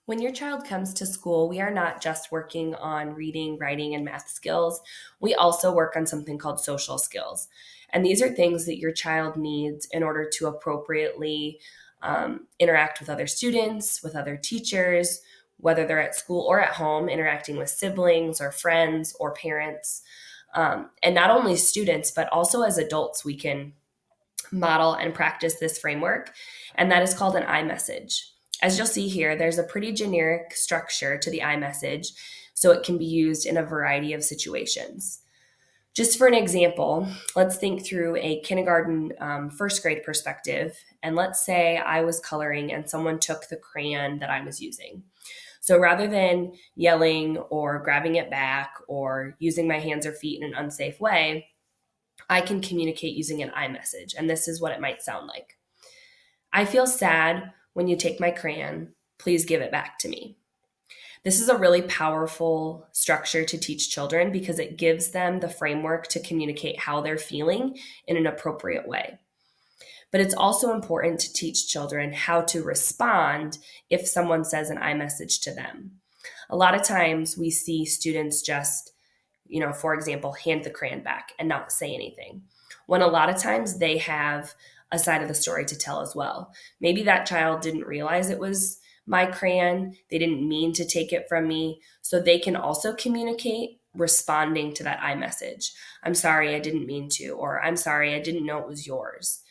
When your child comes to school, we are not just working on reading, writing, and math skills. We also work on something called social skills. And these are things that your child needs in order to appropriately interact with other students, with other teachers, whether they're at school or at home, interacting with siblings or friends or parents. And not only students, but also as adults, we can model and practice this framework, and that is called an iMessage. As you'll see here, there's a pretty generic structure to the iMessage, so it can be used in a variety of situations. Just for an example, let's think through a kindergarten, first grade perspective, and let's say I was coloring and someone took the crayon that I was using. So rather than yelling or grabbing it back or using my hands or feet in an unsafe way, I can communicate using an iMessage, and this is what it might sound like. I feel sad when you take my crayon. Please give it back to me. This is a really powerful structure to teach children because it gives them the framework to communicate how they're feeling in an appropriate way. But it's also important to teach children how to respond if someone says an iMessage to them. A lot of times we see students just, for example, hand the crayon back and not say anything, when a lot of times they have a side of the story to tell as well. Maybe that child didn't realize it was my crayon. They didn't mean to take it from me. So they can also communicate responding to that iMessage. I'm sorry, I didn't mean to, or I'm sorry, I didn't know it was yours.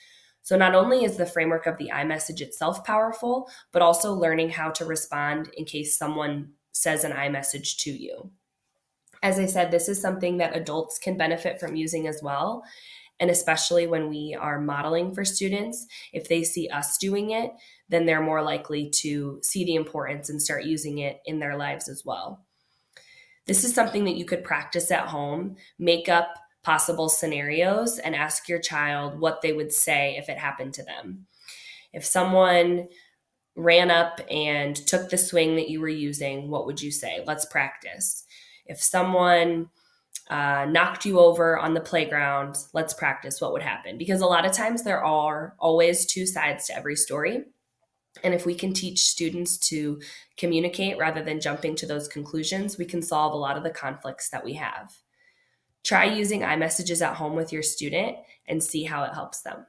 So not only is the framework of the iMessage itself powerful, but also learning how to respond in case someone says an iMessage to you. As I said, this is something that adults can benefit from using as well. And especially when we are modeling for students, if they see us doing it, then they're more likely to see the importance and start using it in their lives as well. This is something that you could practice at home, make up possible scenarios, and ask your child what they would say if it happened to them. If someone ran up and took the swing that you were using, what would you say? Let's practice. If someone knocked you over on the playground, let's practice what would happen. Because a lot of times there are always two sides to every story. And if we can teach students to communicate rather than jumping to those conclusions, we can solve a lot of the conflicts that we have. Try using iMessages at home with your student and see how it helps them.